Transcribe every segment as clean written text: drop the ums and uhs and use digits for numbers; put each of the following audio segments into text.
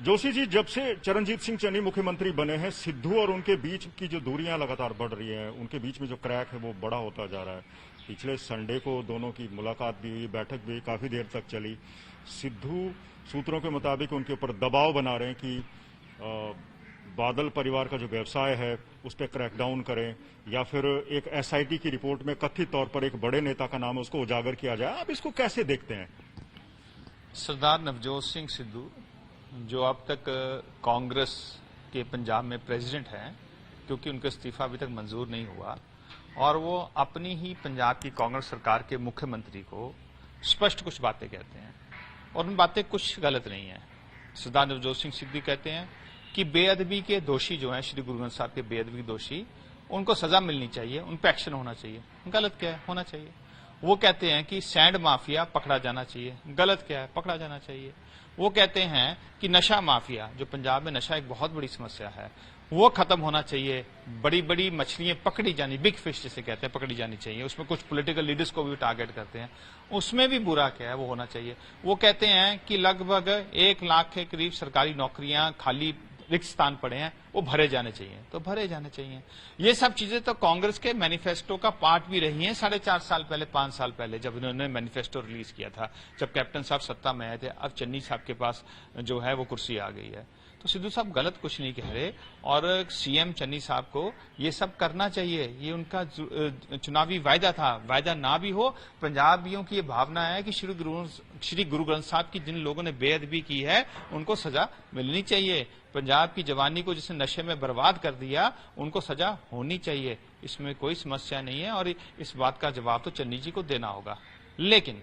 जोशी जी, जब से चरणजीत सिंह चन्नी मुख्यमंत्री बने हैं, सिद्धू और उनके बीच की जो दूरियां लगातार बढ़ रही हैं, उनके बीच में जो क्रैक है वो बड़ा होता जा रहा है। पिछले संडे को दोनों की मुलाकात भी हुई, बैठक भी काफी देर तक चली। सिद्धू सूत्रों के मुताबिक उनके ऊपर दबाव बना रहे हैं कि बादल परिवार का जो व्यवसाय है उस पर क्रैकडाउन करें, या फिर एक एसआईटी की रिपोर्ट में कथित तौर पर एक बड़े नेता का नाम उसको उजागर किया जाए। आप इसको कैसे देखते हैं? सरदार नवजोत सिंह सिद्धू, जो अब तक कांग्रेस के पंजाब में प्रेसिडेंट हैं, क्योंकि उनका इस्तीफा अभी तक मंजूर नहीं हुआ, और वो अपनी ही पंजाब की कांग्रेस सरकार के मुख्यमंत्री को स्पष्ट कुछ बातें कहते हैं, और उन बातें कुछ गलत नहीं है। सरदार नवजोत सिंह सिद्धू कहते हैं कि बेअदबी के दोषी जो हैं, श्री गुरु ग्रंथ साहब के बेअदबी के दोषी, उनको सजा मिलनी चाहिए, उन पर एक्शन होना चाहिए। गलत क्या है? होना चाहिए। वो कहते हैं कि सैंड माफिया पकड़ा जाना चाहिए। गलत क्या है? पकड़ा जाना चाहिए। वो कहते हैं कि नशा माफिया, जो पंजाब में नशा एक बहुत बड़ी समस्या है, वो खत्म होना चाहिए। बड़ी बड़ी मछलियां पकड़ी जानी, बिग फिश जिसे कहते हैं, पकड़ी जानी चाहिए। उसमें कुछ पॉलिटिकल लीडर्स को भी टारगेट करते हैं, उसमें भी बुरा क्या है, वो होना चाहिए। वो कहते हैं कि लगभग 1 लाख के करीब सरकारी नौकरियां खाली रिक्त स्थान पड़े हैं, वो भरे जाने चाहिए, तो भरे जाने चाहिए। ये सब चीजें तो कांग्रेस के मैनिफेस्टो का पार्ट भी रही हैं 4.5 साल पहले, 5 साल पहले, जब उन्होंने मैनिफेस्टो रिलीज किया था, जब कैप्टन साहब सत्ता में आए थे। अब चन्नी साहब के पास जो है वो कुर्सी आ गई है, तो सिद्धू साहब गलत कुछ नहीं कह रहे, और सीएम चन्नी साहब को ये सब करना चाहिए। ये उनका चुनावी वायदा था। वायदा ना भी हो, पंजाबियों की ये भावना है कि श्री गुरु ग्रंथ साहब की जिन लोगों ने बेअदबी की है उनको सजा मिलनी चाहिए। पंजाब की जवानी को जिसने नशे में बर्बाद कर दिया, उनको सजा होनी चाहिए। इसमें कोई समस्या नहीं है, और इस बात का जवाब तो चन्नी जी को देना होगा। लेकिन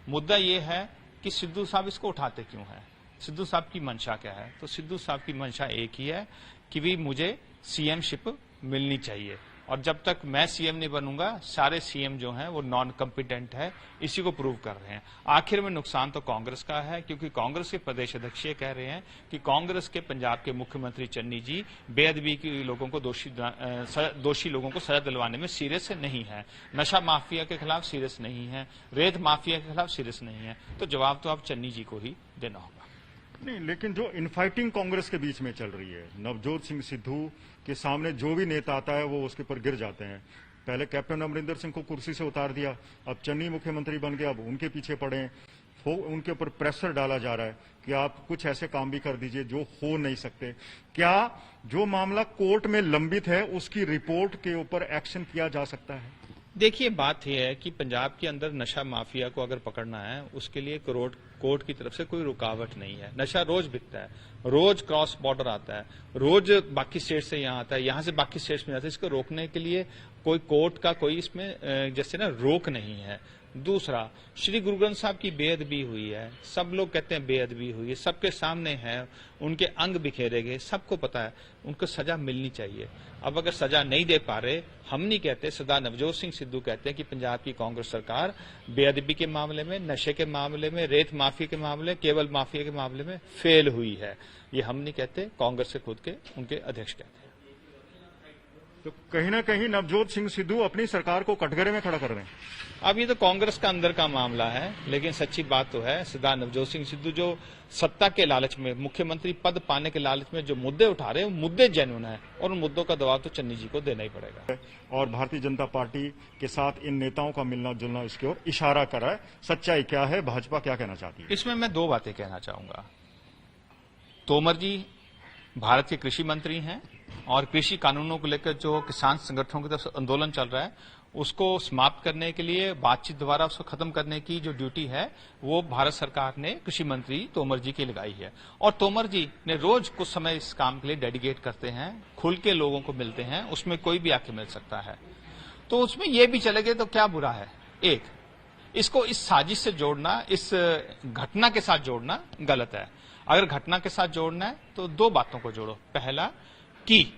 मुद्दा यह है कि सिद्धू साहब इसको उठाते क्यों हैं, सिद्धू साहब की मंशा क्या है? तो सिद्धू साहब की मंशा एक ही है कि भी मुझे सीएमशिप मिलनी चाहिए, और जब तक मैं सीएम नहीं बनूंगा, सारे सीएम जो हैं वो नॉन कॉम्पिटेंट है। इसी को प्रूव कर रहे हैं। आखिर में नुकसान तो कांग्रेस का है, क्योंकि कांग्रेस के प्रदेश अध्यक्ष ये कह रहे हैं कि कांग्रेस के पंजाब के मुख्यमंत्री चन्नी जी बेअदबी के लोगों को दोषी लोगों को सजा दिलवाने में सीरियस नहीं है, नशा माफिया के खिलाफ सीरियस नहीं है, रेत माफिया के खिलाफ सीरियस नहीं है। तो जवाब तो आप चन्नी जी को ही देना होगा। नहीं, लेकिन जो इनफाइटिंग कांग्रेस के बीच में चल रही है, नवजोत सिंह सिद्धू के सामने जो भी नेता आता है वो उसके ऊपर गिर जाते हैं। पहले कैप्टन अमरिंदर सिंह को कुर्सी से उतार दिया, अब चन्नी मुख्यमंत्री बन गया, अब उनके पीछे पड़े हैं। उनके ऊपर प्रेशर डाला जा रहा है कि आप कुछ ऐसे काम भी कर दीजिए जो हो नहीं सकते। क्या जो मामला कोर्ट में लंबित है उसकी रिपोर्ट के ऊपर एक्शन किया जा सकता है? देखिए, बात यह है कि पंजाब के अंदर नशा माफिया को अगर पकड़ना है, उसके लिए कोर्ट की तरफ से कोई रुकावट नहीं है। नशा रोज बिकता है, रोज क्रॉस बॉर्डर आता है, रोज बाकी स्टेट से यहाँ आता है, यहाँ से बाकी स्टेट्स में आता है। इसको रोकने के लिए कोई कोर्ट का कोई इसमें जैसे ना रोक नहीं है। दूसरा, श्री गुरु ग्रंथ साहब की बेअदबी हुई है, सब लोग कहते हैं बेअदबी हुई है, सबके सामने है, उनके अंग बिखेरे गए, सबको पता है, उनको सजा मिलनी चाहिए। अब अगर सजा नहीं दे पा रहे, हम नहीं कहते, सरदार नवजोत सिंह सिद्धू कहते हैं कि पंजाब की कांग्रेस सरकार बेअदबी के मामले में, नशे के मामले में, रेत माफिया के मामले, केवल माफिया के मामले में फेल हुई है। ये हम नहीं कहते, कांग्रेस के खुद के उनके अध्यक्ष कहते हैं। तो कहीं ना कहीं नवजोत सिंह सिद्धू अपनी सरकार को कटघरे में खड़ा कर रहे हैं। अब ये तो कांग्रेस का अंदर का मामला है, लेकिन सच्ची बात तो है, सरदार नवजोत सिंह सिद्धू जो सत्ता के लालच में, मुख्यमंत्री पद पाने के लालच में जो मुद्दे उठा रहे हैं, वो मुद्दे जेन्युइन है, और उन मुद्दों का दबाव तो चन्नी जी को देना ही पड़ेगा। और भारतीय जनता पार्टी के साथ इन नेताओं का मिलना जुलना इसकी ओर इशारा करा है। सच्चाई क्या है? भाजपा क्या कहना चाहती है? इसमें मैं 2 बातें कहना चाहूंगा। तोमर जी भारत के कृषि मंत्री हैं, और कृषि कानूनों को लेकर जो किसान संगठनों की तरफ से आंदोलन चल रहा है, उसको समाप्त करने के लिए, बातचीत द्वारा उसको खत्म करने की जो ड्यूटी है, वो भारत सरकार ने कृषि मंत्री तोमर जी की लगाई है। और तोमर जी ने रोज कुछ समय इस काम के लिए डेडिकेट करते हैं, खुल के लोगों को मिलते हैं, उसमें कोई भी आके मिल सकता है। तो उसमें ये भी चले गए तो क्या बुरा है? एक, इसको इस साजिश से जोड़ना, इस घटना के साथ जोड़ना गलत है। अगर घटना के साथ जोड़ना है तो 2 बातों को जोड़ो। पहला कि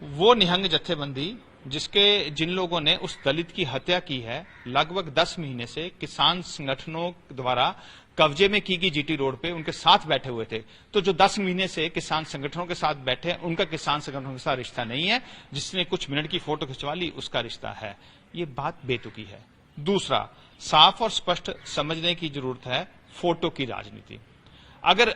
वो निहंग जत्थेबंदी जिन लोगों ने उस दलित की हत्या की है, लगभग 10 महीने से किसान संगठनों द्वारा कब्जे में की गई जीटी रोड पे उनके साथ बैठे हुए थे। तो जो 10 महीने से किसान संगठनों के साथ बैठे, उनका किसान संगठनों के साथ रिश्ता नहीं है। जिसने कुछ मिनट की फोटो खिंचवा ली, उसका रिश्ता है। ये बात बेतुकी है। दूसरा, साफ और स्पष्ट समझने की जरूरत है फोटो की राजनीति। अगर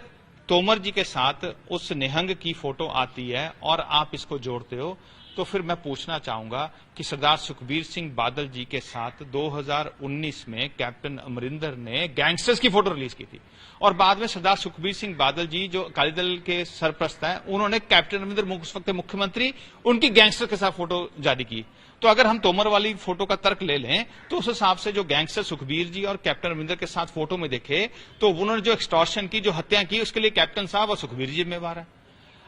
तोमर जी के साथ उस निहंग की फोटो आती है और आप इसको जोड़ते हो, तो फिर मैं पूछना चाहूंगा कि सरदार सुखबीर सिंह बादल जी के साथ 2019 में कैप्टन अमरिंदर ने गैंगस्टर्स की फोटो रिलीज की थी, और बाद में सरदार सुखबीर सिंह बादल जी जो अकाली दल के सरप्रस्त हैं, उन्होंने कैप्टन अमरिंदर उस वक्त मुख्यमंत्री, उनकी गैंगस्टर के साथ फोटो जारी की। तो अगर हम तोमर वाली फोटो का तर्क ले लें तो उस हिसाब से जो गैंगस्टर सुखबीर जी और कैप्टन अमरिंदर के साथ फोटो में देखे तो उन्होंने जो एक्सटॉर्शन की, जो हत्या की, उसके लिए कैप्टन साहब और सुखबीर जी जिम्मेवार है।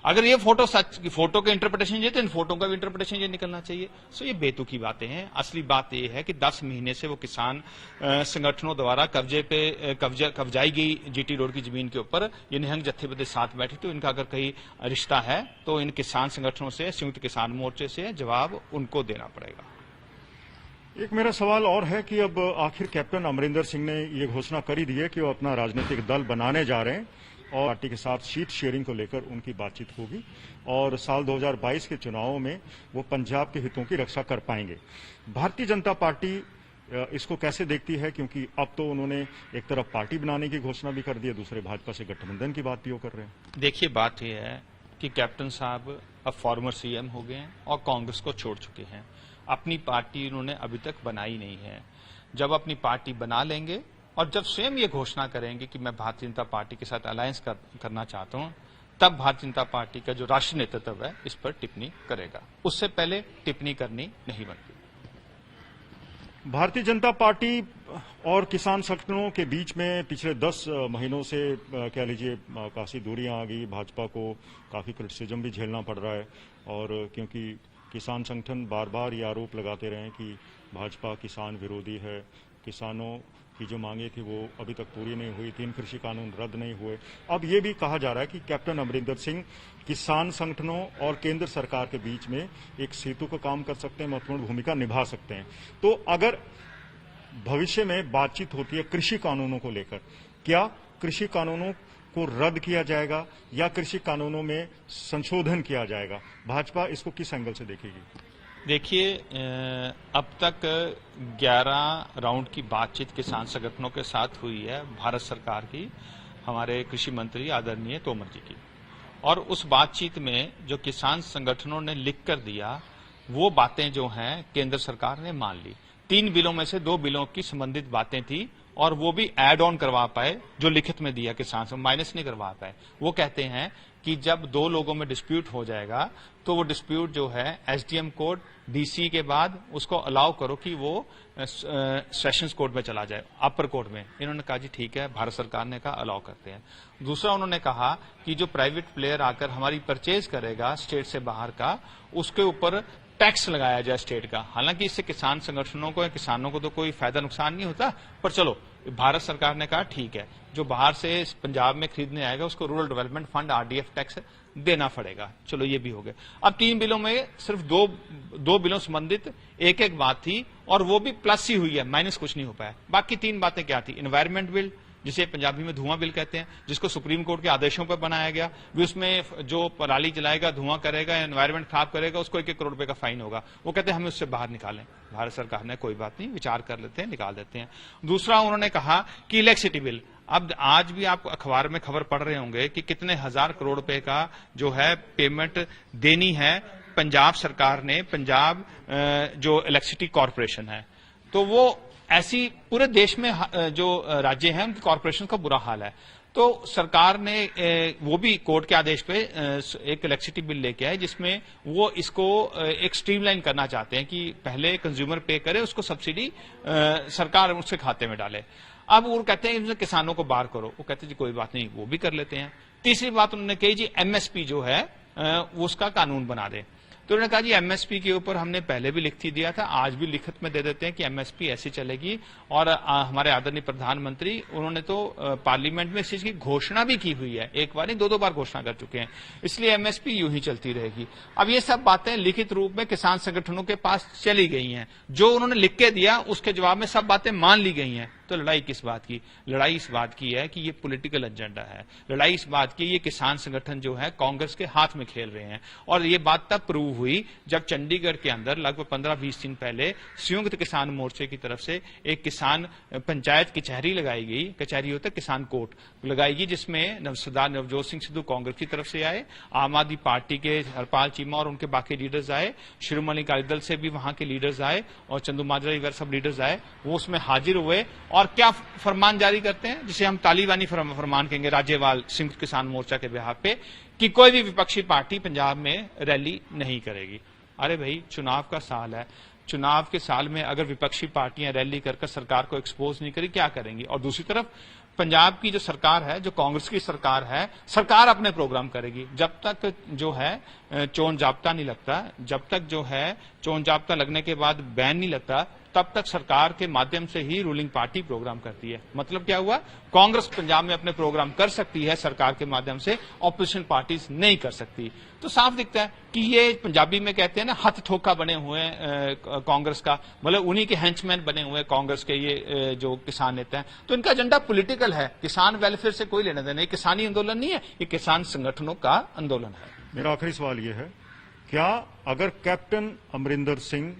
अगर ये फोटो सच, फोटो के इंटरप्रिटेशन ये, तो इन फोटो का भी इंटरप्रिटेशन ये निकलना चाहिए। सो ये बेतुकी बातें हैं। असली बात ये है कि 10 महीने से वो किसान संगठनों द्वारा कब्जाई गई जीटी रोड की जमीन के ऊपर ये निहंग जत्थेबंदी साथ बैठे, तो इनका अगर कहीं रिश्ता है तो इन किसान संगठनों से, संयुक्त किसान मोर्चे से जवाब उनको देना पड़ेगा। एक मेरा सवाल और है कि अब आखिर कैप्टन अमरिंदर सिंह ने ये घोषणा कर ही दी है कि वो अपना राजनीतिक दल बनाने जा रहे हैं और पार्टी के साथ सीट शेयरिंग को लेकर उनकी बातचीत होगी और साल 2022 के चुनावों में वो पंजाब के हितों की रक्षा कर पाएंगे। भारतीय जनता पार्टी इसको कैसे देखती है, क्योंकि अब तो उन्होंने एक तरफ पार्टी बनाने की घोषणा भी कर दी है, दूसरे भाजपा से गठबंधन की बात भी वो कर रहे हैं। देखिए, बात यह है कि कैप्टन साहब अब फॉर्मर सीएम हो गए हैं और कांग्रेस को छोड़ चुके हैं। अपनी पार्टी उन्होंने अभी तक बनाई नहीं है। जब अपनी पार्टी बना लेंगे और जब स्वयं ये घोषणा करेंगे कि मैं भारतीय जनता पार्टी के साथ अलायंस करना चाहता हूं, तब भारतीय जनता पार्टी का जो राष्ट्रीय नेतृत्व है इस पर टिप्पणी करेगा। उससे पहले टिप्पणी करनी नहीं बनती। भारतीय जनता पार्टी और किसान संगठनों के बीच में पिछले 10 महीनों से कह लीजिए काफी दूरियां आ गई। भाजपा को काफी क्रिटिसिज्म भी झेलना पड़ रहा है, और क्योंकि किसान संगठन बार बार ये आरोप लगाते रहे कि भाजपा किसान विरोधी है, किसानों की जो मांगे थी वो अभी तक पूरी नहीं हुई, 3 कृषि कानून रद्द नहीं हुए। अब ये भी कहा जा रहा है कि कैप्टन अमरिंदर सिंह किसान संगठनों और केंद्र सरकार के बीच में एक सेतु का काम कर सकते हैं, महत्वपूर्ण भूमिका निभा सकते हैं। तो अगर भविष्य में बातचीत होती है कृषि कानूनों को लेकर, क्या कृषि कानूनों को रद्द किया जाएगा या कृषि कानूनों में संशोधन किया जाएगा? भाजपा इसको किस एंगल से देखेगी? देखिए, अब तक 11 राउंड की बातचीत किसान संगठनों के साथ हुई है, भारत सरकार की, हमारे कृषि मंत्री आदरणीय तोमर जी की, और उस बातचीत में जो किसान संगठनों ने लिख कर दिया वो बातें जो हैं केंद्र सरकार ने मान ली। 3 बिलों में से 2 बिलों की संबंधित बातें थी और वो भी ऐड ऑन करवा पाए, जो लिखित में दिया किसान से माइनस नहीं करवा पाए। वो कहते हैं कि जब 2 लोगों में डिस्प्यूट हो जाएगा तो वो डिस्प्यूट जो है एसडीएम कोर्ट, डीसी के बाद उसको अलाउ करो कि वो सेशंस कोर्ट में चला जाए, अपर कोर्ट में। इन्होंने कहा जी ठीक है, भारत सरकार ने कहा अलाउ करते हैं। दूसरा उन्होंने कहा कि जो प्राइवेट प्लेयर आकर हमारी परचेज करेगा स्टेट से बाहर का, उसके ऊपर टैक्स लगाया जाए स्टेट का। हालांकि इससे किसान संगठनों को या किसानों को तो कोई फायदा नुकसान नहीं होता, पर चलो भारत सरकार ने कहा ठीक है, जो बाहर से पंजाब में खरीदने आएगा उसको rural development fund RDF tax देना पड़ेगा। चलो ये भी हो गया। अब 3 बिलों में सिर्फ दो बिलों संबंधित एक बात थी और वो भी प्लस ही हुई है, माइनस कुछ नहीं हो पाया। बाकी 3 बातें क्या थी? एनवायरमेंट बिल, जिसे पंजाबी में धुआं बिल कहते हैं, जिसको सुप्रीम कोर्ट के आदेशों पर बनाया गया। भी उसमें जो पराली जलाएगा, धुआं करेगा, एनवायरमेंट खराब करेगा, उसको 1-1 करोड़ रुपए का फाइन होगा। वो कहते हैं हमें उससे बाहर निकालें। भारत सरकार ने कोई बात नहीं, विचार कर लेते हैं, निकाल देते हैं। दूसरा उन्होंने कहा कि इलेक्ट्रिसिटी बिल। अब आज भी आप अखबार में खबर पढ़ रहे होंगे कि कितने हजार करोड़ रुपए का जो है पेमेंट देनी है पंजाब सरकार ने, पंजाब जो इलेक्ट्रिसिटी कॉर्पोरेशन है। तो वो ऐसी पूरे देश में जो राज्य हैं उनकी कॉर्पोरेशन का बुरा हाल है। तो सरकार ने वो भी कोर्ट के आदेश पे एक इलेक्ट्रिसिटी बिल लेके आए, जिसमें वो इसको एक स्ट्रीमलाइन करना चाहते हैं कि पहले कंज्यूमर पे करे, उसको सब्सिडी सरकार उसके खाते में डाले। अब वो कहते हैं किसानों को बाहर करो, वो कहते हैं जी कोई बात नहीं, वो भी कर लेते हैं। तीसरी बात उन्होंने कही जी एमएसपी जो है उसका कानून बना दे। तो उन्होंने कहा जी एमएसपी के ऊपर हमने पहले भी लिखती दिया था, आज भी लिखित में दे देते हैं कि एमएसपी ऐसी चलेगी। और हमारे आदरणीय प्रधानमंत्री उन्होंने तो पार्लियामेंट में इस चीज की घोषणा भी की हुई है, एक बार नहीं 2-2 बार घोषणा कर चुके हैं। इसलिए एमएसपी यूं ही चलती रहेगी। अब ये सब बातें लिखित रूप में किसान संगठनों के पास चली गई हैं। जो उन्होंने लिख के दिया उसके जवाब में सब बातें मान ली गई हैं। तो लड़ाई किस बात की? लड़ाई इस बात की है कि ये पॉलिटिकल एजेंडा है। लड़ाई इस बात की ये किसान संगठन जो है कांग्रेस के हाथ में खेल रहे हैं। और ये बात तब प्रूव हुई जब चंडीगढ़ के अंदर लगभग 15-20 दिन पहले संयुक्त किसान मोर्चे की तरफ से एक किसान पंचायत कचहरी लगाई गई, कचहरी होता है किसान कोर्ट लगाई गई, जिसमें सरदार नवजोत सिंह सिद्धू कांग्रेस की तरफ से आए, आम आदमी पार्टी के हरपाल चीमा और उनके बाकी लीडर्स आए, शिरोमणि अकाली दल से भी वहां के लीडर्स आए और चंदू माजरा वगैरह सब लीडर्स आए। वो उसमें हाजिर हुए और क्या फरमान जारी करते हैं, जिसे हम तालिबानी फरमान कहेंगे, राज्यपाल संयुक्त किसान मोर्चा के बिहाफ पे, कि कोई भी विपक्षी पार्टी पंजाब में रैली नहीं करेगी। अरे भाई, चुनाव का साल है, चुनाव के साल में अगर विपक्षी पार्टियां रैली कर सरकार को एक्सपोज नहीं करेगी, क्या करेंगी? और दूसरी तरफ पंजाब की जो सरकार है, जो कांग्रेस की सरकार है, सरकार अपने प्रोग्राम करेगी। जब तक जो है चोन जाब्ता नहीं लगता, जब तक जो है चोन जाब्ता लगने के बाद बैन नहीं लगता, तब तक सरकार के माध्यम से ही रूलिंग पार्टी प्रोग्राम करती है। मतलब क्या हुआ? कांग्रेस पंजाब में अपने प्रोग्राम कर सकती है सरकार के माध्यम से, ऑपोजिशन पार्टीज नहीं कर सकती। तो साफ दिखता है कि ये पंजाबी में कहते हैं ना, हथ ठोका बने हुए कांग्रेस का, मतलब उन्हीं के हेंचमैन बने हुए कांग्रेस के ये जो किसान नेता हैं। तो इनका एजेंडा पॉलिटिकल है, किसान वेलफेयर से कोई लेना देना। ये किसानी आंदोलन नहीं है, ये किसान संगठनों का आंदोलन है। मेरा आखिरी सवाल ये है, क्या अगर कैप्टन अमरिंदर सिंह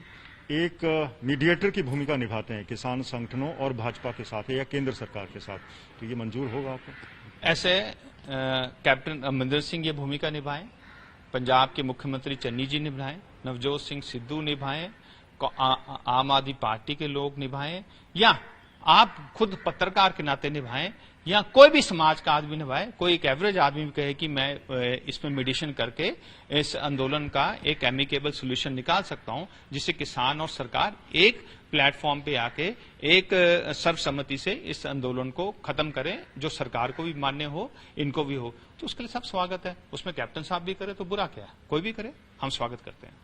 एक मीडिएटर की भूमिका निभाते हैं किसान संगठनों और भाजपा के साथ या केंद्र सरकार के साथ, तो ये मंजूर होगा आपको? ऐसे कैप्टन अमरिंदर सिंह ये भूमिका निभाएं, पंजाब के मुख्यमंत्री चन्नी जी निभाएं, नवजोत सिंह सिद्धू निभाएं, आम आदमी पार्टी के लोग निभाएं, या आप खुद पत्रकार के नाते निभाएं, या कोई भी समाज का आदमी निभाए। कोई एक एवरेज आदमी भी कहे कि मैं इसमें मेडिएशन करके इस आंदोलन का एक एमिकेबल सोल्यूशन निकाल सकता हूं, जिससे किसान और सरकार एक प्लेटफॉर्म पे आके एक सर्वसम्मति से इस आंदोलन को खत्म करें, जो सरकार को भी मान्य हो, इनको भी हो, तो उसके लिए सब स्वागत है। उसमें कैप्टन साहब भी करे तो बुरा क्या है? कोई भी करे, हम स्वागत करते हैं।